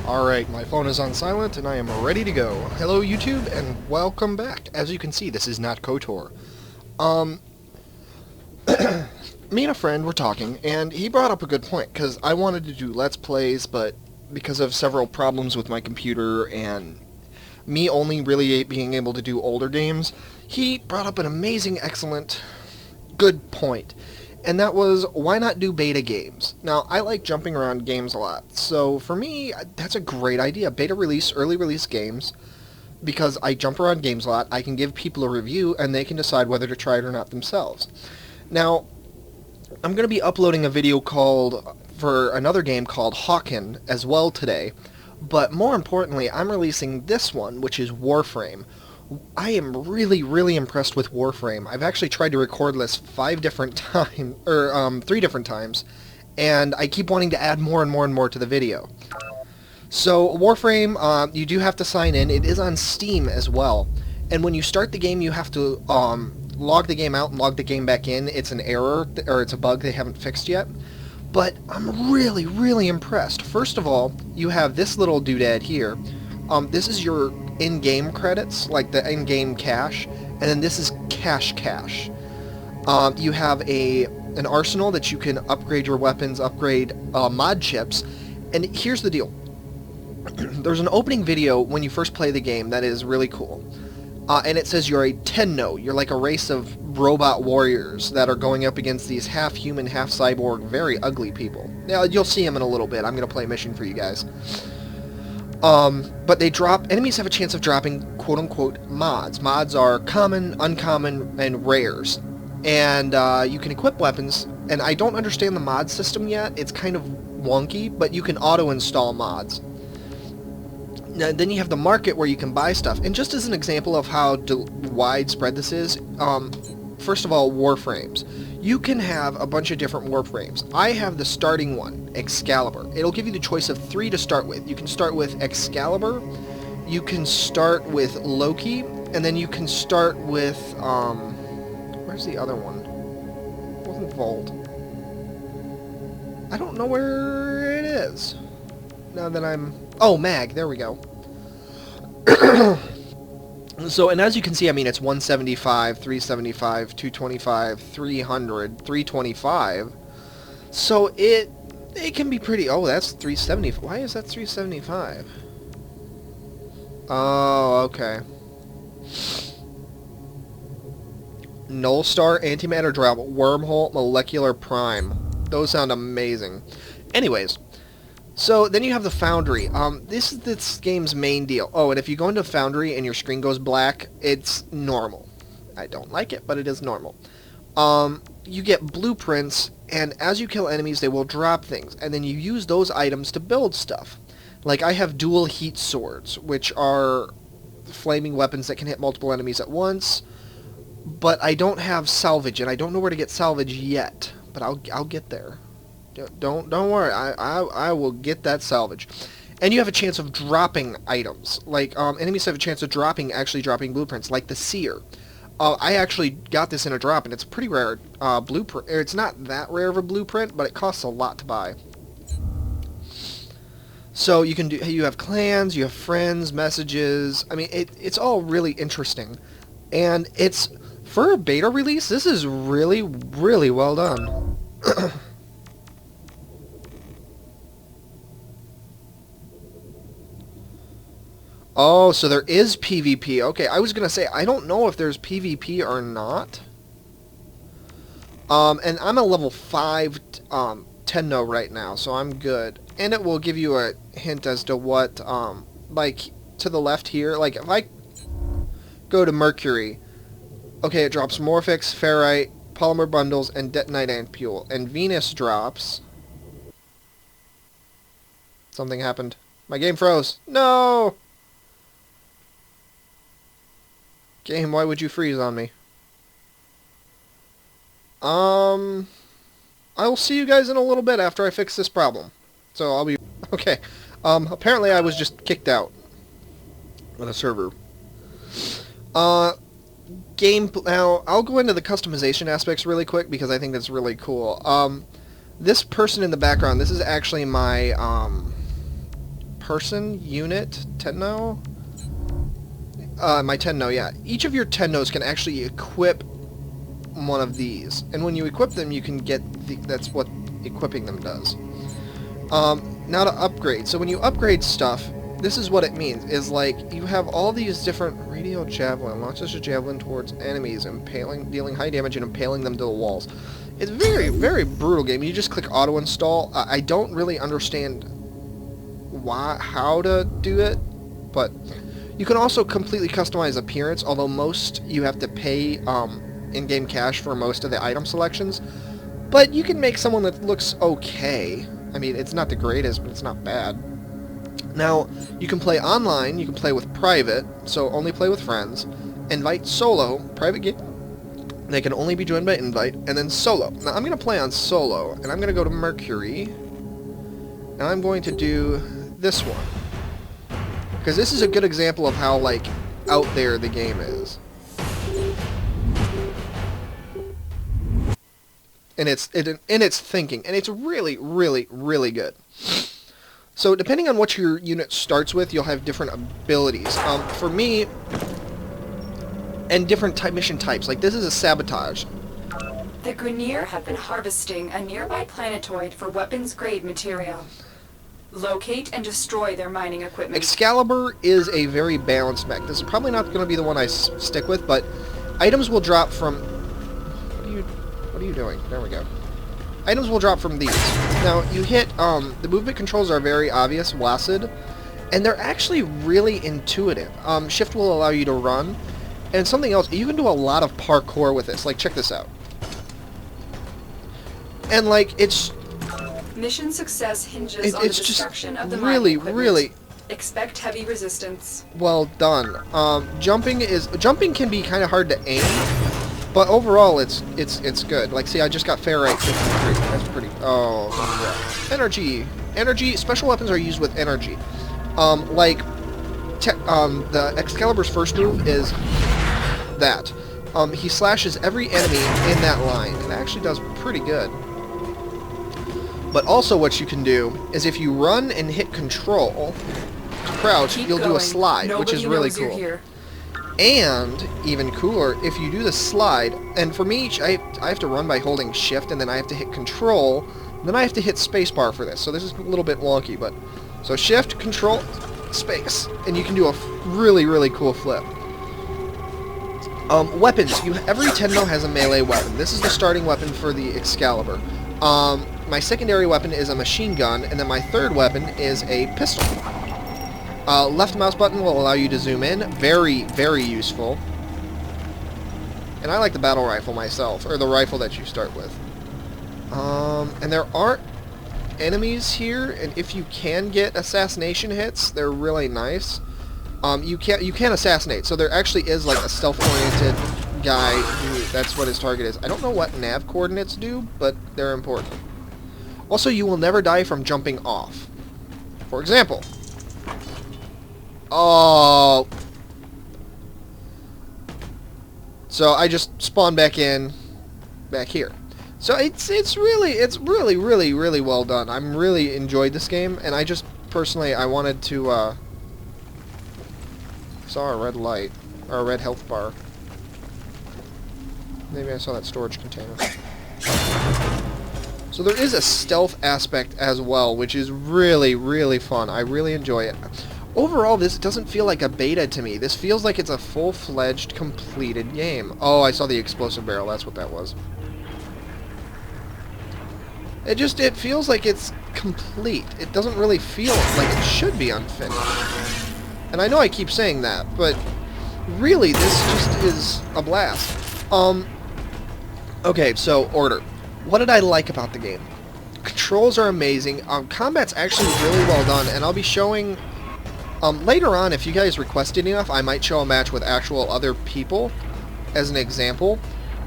Alright, my phone is on silent and I am ready to go. Hello YouTube and welcome back. As you can see, this is not KOTOR. Me and a friend were talking and he brought up a good point because I wanted to do Let's Plays, but because of several problems with my computer and me only really being able to do older games, he brought up an amazing, excellent, good point. And that was, why not do beta games? Now, I like jumping around games a lot, so for me, that's a great idea. Beta release, early release games, because I jump around games a lot, I can give people a review, and they can decide whether to try it or not themselves. Now, I'm going to be uploading a video for another game called Hawken as well today, but more importantly, I'm releasing this one, which is Warframe. I am really, really impressed with Warframe. I've actually tried to record this 3 different times, and I keep wanting to add more and more and more to the video. So, Warframe, you do have to sign in. It is on Steam as well. And when you start the game, you have to log the game out and log the game back in. It's an error, or it's a bug they haven't fixed yet. But I'm really, really impressed. First of all, you have this little doodad here. This is your in-game credits, like the in-game cash, and then this is cash. You have an arsenal that you can upgrade your weapons, upgrade mod chips, and here's the deal. There's an opening video when you first play the game that is really cool, and it says you're a Tenno. You're like a race of robot warriors that are going up against these half-human, half-cyborg, very ugly people. Now, you'll see them in a little bit. I'm going to play a mission for you guys. But enemies have a chance of dropping quote-unquote mods. Mods are common, uncommon, and rares. And you can equip weapons, and I don't understand the mod system yet. It's kind of wonky, but you can auto-install mods. Now, then you have the market where you can buy stuff. And just as an example of how widespread this is, first of all, Warframes. You can have a bunch of different Warframes. I have the starting one, Excalibur. It'll give you the choice of 3 to start with. You can start with Excalibur, you can start with Loki, and then you can start with, where's the other one? It wasn't Volt. I don't know where it is. Now that oh, Mag, there we go. So, and as you can see, I mean, it's 175, 375, 225, 300, 325. So it can be pretty... Oh, that's 370. Why is that 375? Oh, okay. Null Star, Antimatter Drop, Wormhole, Molecular Prime. Those sound amazing. Anyways... So, then you have the Foundry. This is this game's main deal. Oh, and if you go into Foundry and your screen goes black, it's normal. I don't like it, but it is normal. You get blueprints, and as you kill enemies, they will drop things. And then you use those items to build stuff. Like, I have dual heat swords, which are flaming weapons that can hit multiple enemies at once. But I don't have salvage, and I don't know where to get salvage yet. But I'll get there. Don't worry, I will get that salvage. And you have a chance of dropping items. Like, enemies have a chance of actually dropping blueprints, like the Seer. I actually got this in a drop, and it's a pretty rare blueprint. It's not that rare of a blueprint, but it costs a lot to buy. So you have clans, you have friends, messages. I mean, it's all really interesting. And it's, for a beta release, this is really, really well done. Oh, so there is PvP. Okay, I was going to say, I don't know if there's PvP or not. And I'm a level 5 Tenno right now, so I'm good. And it will give you a hint as to what, like, to the left here. Like, if I go to Mercury, okay, it drops Morphix, Ferrite, Polymer Bundles, and Detonite Ampule. And Venus drops... Something happened. My game froze. No! Game, why would you freeze on me? I will see you guys in a little bit after I fix this problem. So I'll be... Okay. Apparently I was just kicked out of the server. Now, I'll go into the customization aspects really quick because I think that's really cool. This person in the background, this is actually my, person unit Tenno. My Tenno, yeah. Each of your Tennos can actually equip one of these, and when you equip them, you can get that's what equipping them does. Now to upgrade. So when you upgrade stuff, this is what it means. Is like you have all these different radial javelin launches a javelin towards enemies, dealing high damage and impaling them to the walls. It's very, very brutal game. You just click auto install. I don't really understand how to do it, but you can also completely customize appearance. Although most you have to pay in-game cash for most of the item selections, but you can make someone that looks okay. I mean, it's not the greatest, but it's not bad. Now, you can play online, you can play with private, so only play with friends, invite solo, private game, they can only be joined by invite, and then solo. Now, I'm going to play on solo, and I'm going to go to Mercury, and I'm going to do this one, because this is a good example of how, like, out there the game is. And it's thinking, and it's really, really, really good. So depending on what your unit starts with, you'll have different abilities. For me, and different mission types. Like this is a sabotage. The Grineer have been harvesting a nearby planetoid for weapons-grade material. Locate and destroy their mining equipment. Excalibur is a very balanced mech. This is probably not going to be the one I stick with, but items will drop from... What are you doing? There we go. Items will drop from these. Now, you hit, the movement controls are very obvious, WASD, and they're actually really intuitive. Shift will allow you to run, and something else, you can do a lot of parkour with this. Like, check this out. And, like, it's... Mission success hinges on the destruction of the really, mining equipment. really... Expect heavy resistance. Well done. Jumping can be kind of hard to aim. But overall, it's good. Like, see, I just got Ferrite 53. That's pretty... Oh, yeah. Energy. Special weapons are used with energy. The Excalibur's first move is that. He slashes every enemy in that line. It actually does pretty good. But also what you can do is if you run and hit control to crouch, you'll do a slide, which is really cool. And, even cooler, if you do the slide, and for me, I have to run by holding shift, and then I have to hit control, and then I have to hit spacebar for this, so this is a little bit wonky, but... So shift, control, space, and you can do a really, really cool flip. Weapons. Every Tenno has a melee weapon. This is the starting weapon for the Excalibur. My secondary weapon is a machine gun, and then my third weapon is a pistol. Left mouse button will allow you to zoom in. Very, very useful. And I like the battle rifle myself, or the rifle that you start with. And there aren't enemies here, and if you can get assassination hits, they're really nice. You can assassinate, so there actually is like a stealth-oriented guy who, that's what his target is. I don't know what nav coordinates do, but they're important. Also, you will never die from jumping off. For example... Oh. So I just spawned back here. So it's really well done. I'm really enjoyed this game, and I just personally I wanted to saw a red light or a red health bar. Maybe I saw that storage container. So there is a stealth aspect as well, which is really, really fun. I really enjoy it. Overall, this doesn't feel like a beta to me. This feels like it's a full-fledged, completed game. Oh, I saw the explosive barrel. That's what that was. It feels like it's complete. It doesn't really feel like it should be unfinished. And I know I keep saying that, but really, this just is a blast. Okay, so, order. What did I like about the game? Controls are amazing. Combat's actually really well done, and I'll be showing... later on, if you guys requested enough, I might show a match with actual other people, as an example.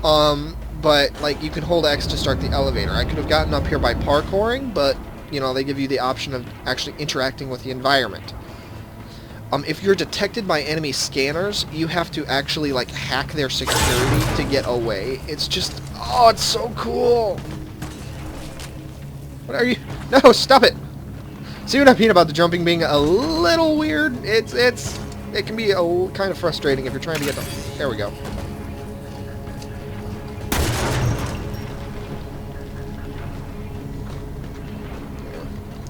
But, like, you can hold X to start the elevator. I could have gotten up here by parkouring, but, you know, they give you the option of actually interacting with the environment. If you're detected by enemy scanners, you have to actually, like, hack their security to get away. It's just... Oh, it's so cool! What are you... No, stop it! See what I mean about the jumping being a little weird? It can be kind of frustrating if you're trying to get them. There we go.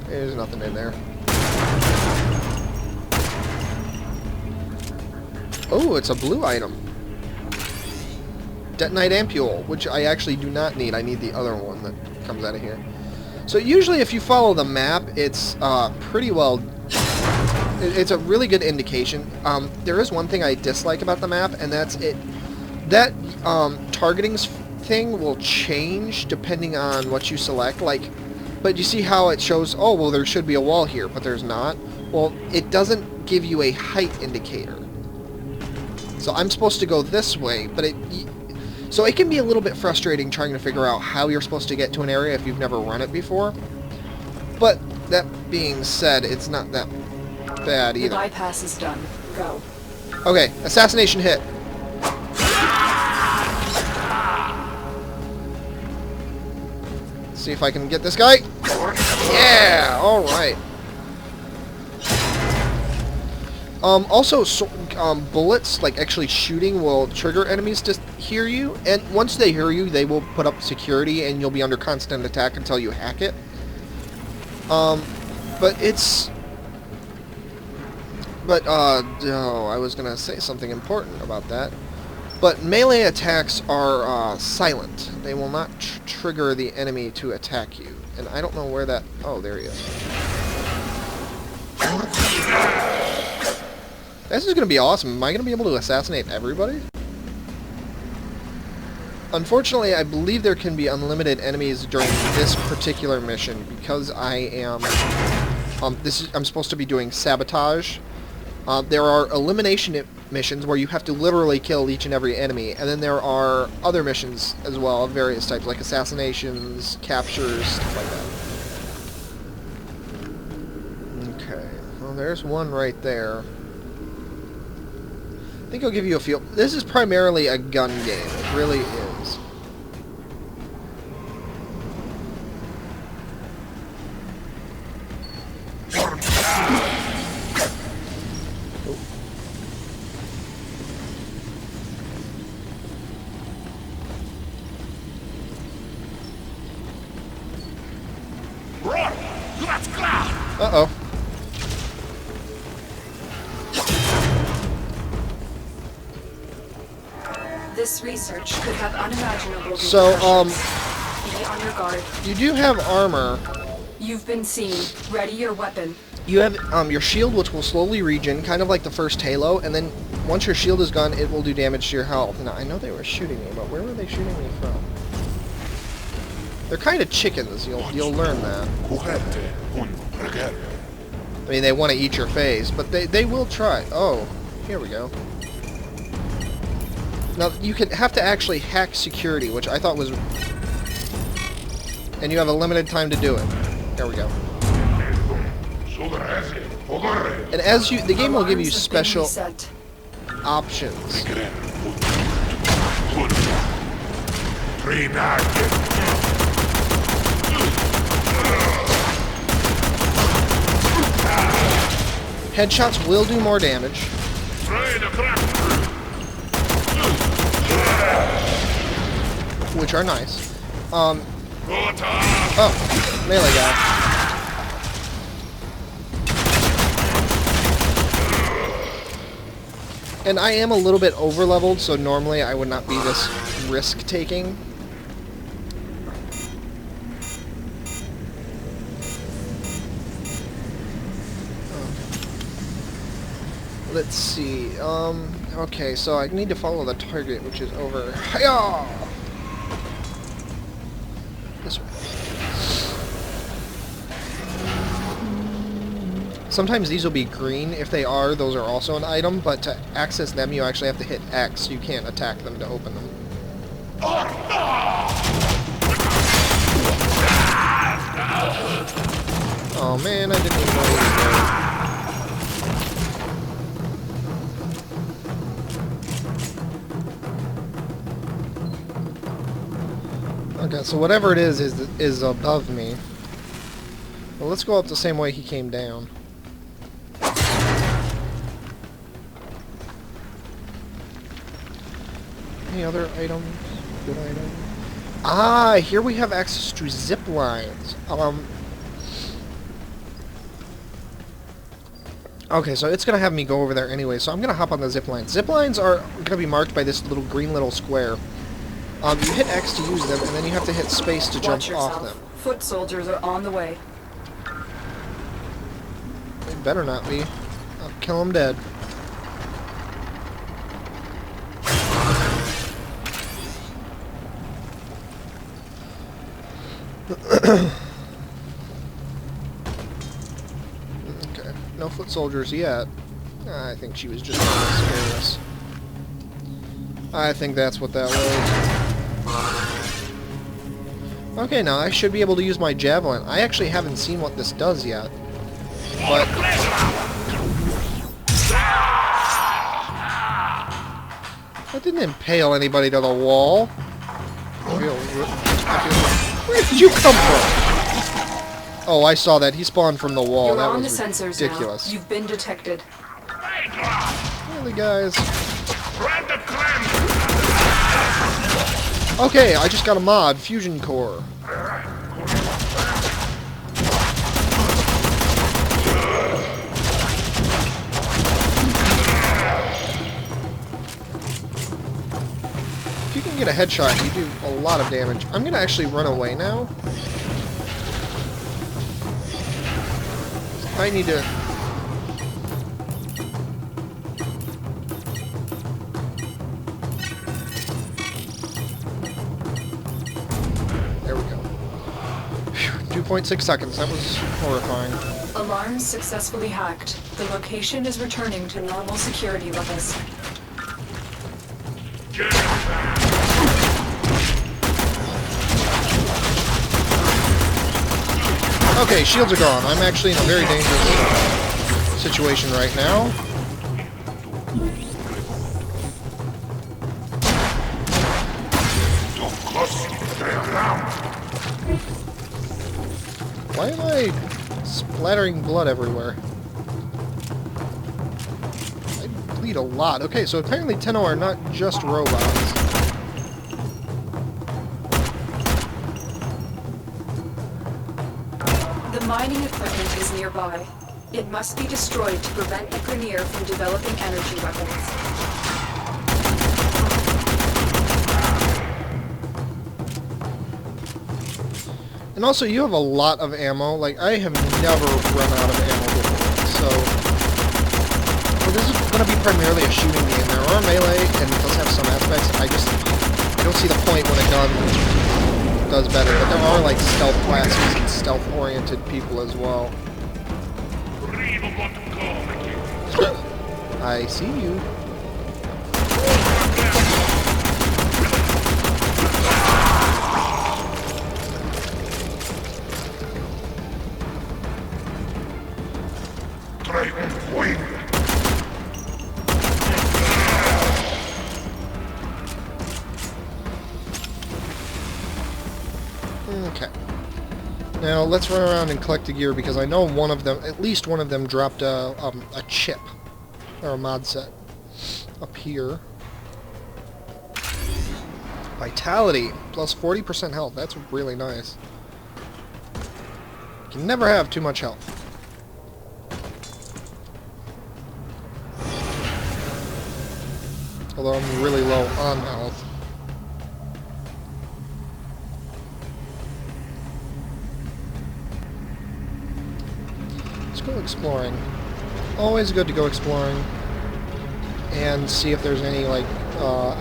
There's nothing in there. Oh, it's a blue item. Detonite ampule, which I actually do not need. I need the other one that comes out of here. So usually if you follow the map, it's pretty well... It's a really good indication. There is one thing I dislike about the map, and that's it. That targeting thing will change depending on what you select. Like, but you see how it shows, oh, well, there should be a wall here, but there's not. Well, it doesn't give you a height indicator. So I'm supposed to go this way, but so it can be a little bit frustrating trying to figure out how you're supposed to get to an area if you've never run it before. But that being said, it's not that bad either. The bypass is done. Go. Okay, assassination hit. Let's see if I can get this guy. Yeah, all right. Also, bullets, like actually shooting, will trigger enemies to hear you, and once they hear you, they will put up security, and you'll be under constant attack until you hack it. Oh, I was gonna say something important about that. But melee attacks are silent. They will not trigger the enemy to attack you, and I don't know where that... Oh, there he is. This is going to be awesome. Am I going to be able to assassinate everybody? Unfortunately, I believe there can be unlimited enemies during this particular mission because I am... I'm supposed to be doing sabotage. There are elimination missions where you have to literally kill each and every enemy, and then there are other missions as well of various types, like assassinations, captures, stuff like that. Okay, well, there's one right there. I think I'll give you a feel. This is primarily a gun game. It really is. Uh-oh. This research could have unimaginable So, repercussions. Be on your guard. You do have armor. You've been seen. Ready your weapon. You have your shield, which will slowly regen, kind of like the first Halo, and then once your shield is gone, it will do damage to your health. Now, I know they were shooting me, but where were they shooting me from? They're kind of chickens. You'll learn that. I mean, they want to eat your face, but they will try. Oh, here we go. Now, you have to actually hack security, which I thought was... And you have a limited time to do it. There we go. And as the game will give you special options. Headshots will do more damage. Which are nice. Oh, melee guy. And I am a little bit over-leveled, so normally I would not be this risk-taking. Let's see. Okay, so I need to follow the target, which is over. Hiya! This way. Sometimes these will be green. If they are, those are also an item, but to access them, you actually have to hit X. You can't attack them to open them. Oh man, I didn't even know he was there. Okay, so whatever it is above me. Well, let's go up the same way he came down. Any other items? Good items? Ah, here we have access to zip lines. Okay, so it's gonna have me go over there anyway, so I'm gonna hop on the zip line. Zip lines are gonna be marked by this green little square. You hit X to use them, and then you have to hit space to jump off them. Foot soldiers are on the way. They better not be. I'll kill them dead. Okay, no foot soldiers yet. I think she was just trying to scare us. I think that's what that was. Okay, now I should be able to use my javelin. I actually haven't seen what this does yet. But... that didn't impale anybody to the wall. Where did you come from? Oh, I saw that. He spawned from the wall. You're that on was the sensors ridiculous. now. You've been detected. Really, guys? Okay, I just got a mod, Fusion Core. If you can get a headshot, you do a lot of damage. I'm gonna actually run away now. I need to... There we go. 2.6 seconds. That was horrifying. Alarms successfully hacked. The location is returning to normal security levels. Okay, shields are gone. I'm actually in a very dangerous situation right now. Why am I splattering blood everywhere? I bleed a lot. Okay, so apparently Tenno are not just robots. The mining equipment is nearby. It must be destroyed to prevent the Grineer from developing energy weapons. And also, you have a lot of ammo. Like, I have never run out of ammo before. So, well, this is going to be primarily a shooting game. There are melee, and it does have some aspects. I don't see the point when a gun does better. But there are, like, stealth classes and stealth-oriented people as well. I see you. Okay. Now, let's run around and collect the gear, because I know one of them, at least one of them, dropped a chip, or a mod set, up here. Vitality, plus 40% health, that's really nice. You can never have too much health. Although I'm really low on health. Let's go exploring. Always good to go exploring and see if there's any, like,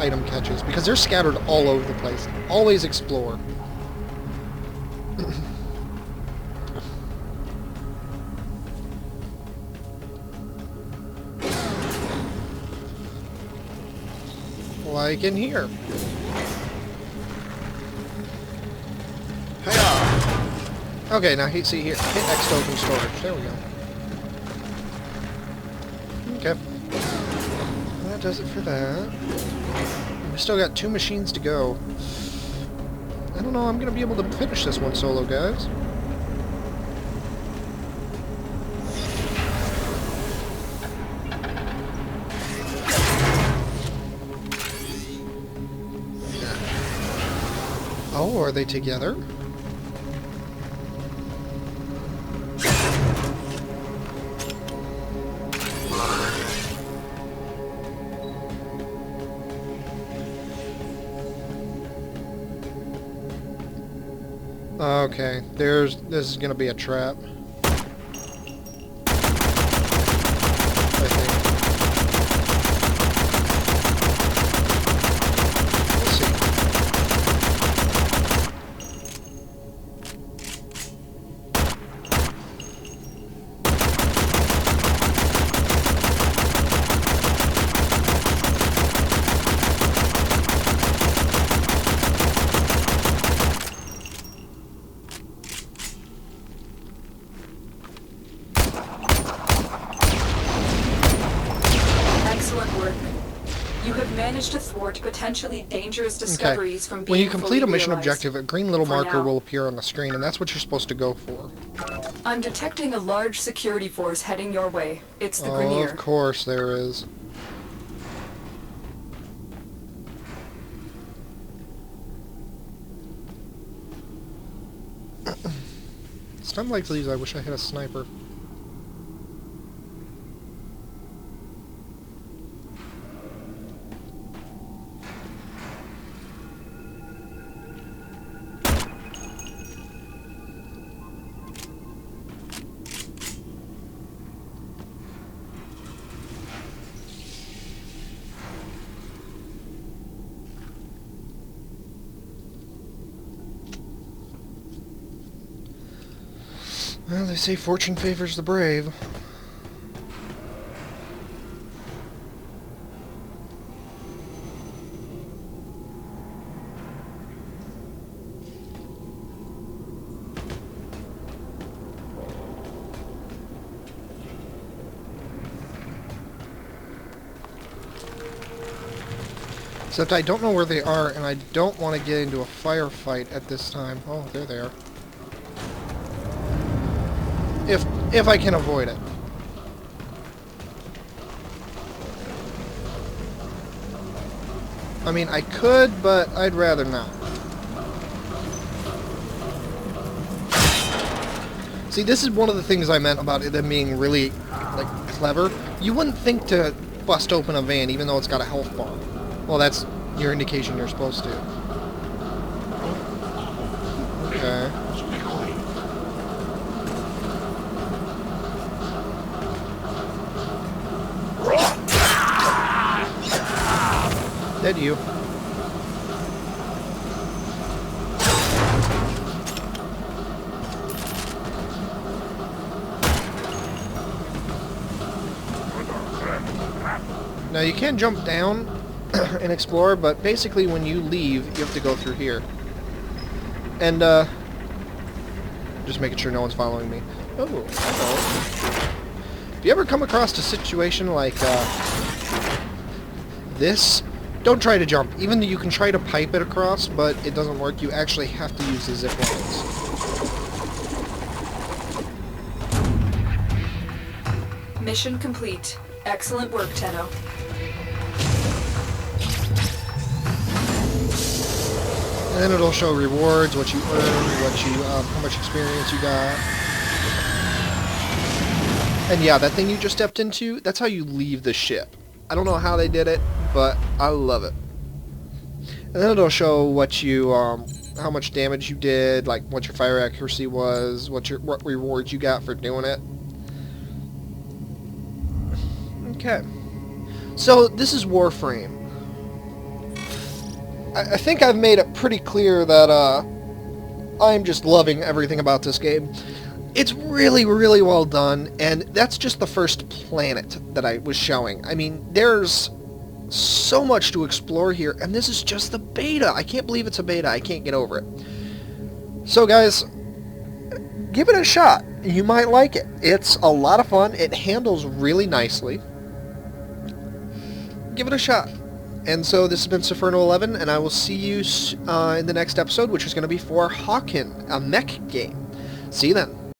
item catches, because they're scattered all over the place. Always explore. Like in here. Hiya! Okay, now see here. Hit X to open storage. There we go. Okay. That does it for that. We still got 2 machines to go. I don't know, I'm gonna be able to finish this one solo, guys. Oh, are they together? Okay, this is gonna be a trap. I think. We'll see. Excellent work. You have managed to thwart potentially dangerous discoveries from being When you complete a fully mission realized. objective, a green little For marker now. will appear on the screen, and that's what you're supposed to go for. I'm detecting a large security force heading your way. It's the Oh, Grenier. of course there is. Stuff like these, I wish I had a sniper. Well, they say fortune favors the brave. Except I don't know where they are, and I don't want to get into a firefight at this time. Oh, there they are. If I can avoid it. I mean, I could, but I'd rather not. See, this is one of the things I meant about them being really, like, clever. You wouldn't think to bust open a van, even though it's got a health bar. Well, that's your indication you're supposed to. Okay. Dead you. Now you can jump down and explore, but basically when you leave, you have to go through here. And, just making sure no one's following me. Oh, hello. If you ever come across a situation like, this, don't try to jump. Even though you can try to pipe it across, but it doesn't work. You actually have to use the zip lines. Mission complete. Excellent work, Tenno. And then it'll show rewards, what you earned, what you, how much experience you got. And yeah, that thing you just stepped into, that's how you leave the ship. I don't know how they did it, but I love it. And then it'll show what you, how much damage you did, like what your fire accuracy was, what rewards you got for doing it. Okay. So this is Warframe. I think I've made it pretty clear that I'm just loving everything about this game. It's really, really well done, and that's just the first planet that I was showing. I mean, there's so much to explore here, and this is just the beta. I can't believe it's a beta. I can't get over it. So, guys, give it a shot. You might like it. It's a lot of fun. It handles really nicely. Give it a shot. And so this has been Seferno11, and I will see you in the next episode, which is going to be for Hawken, a mech game. See you then.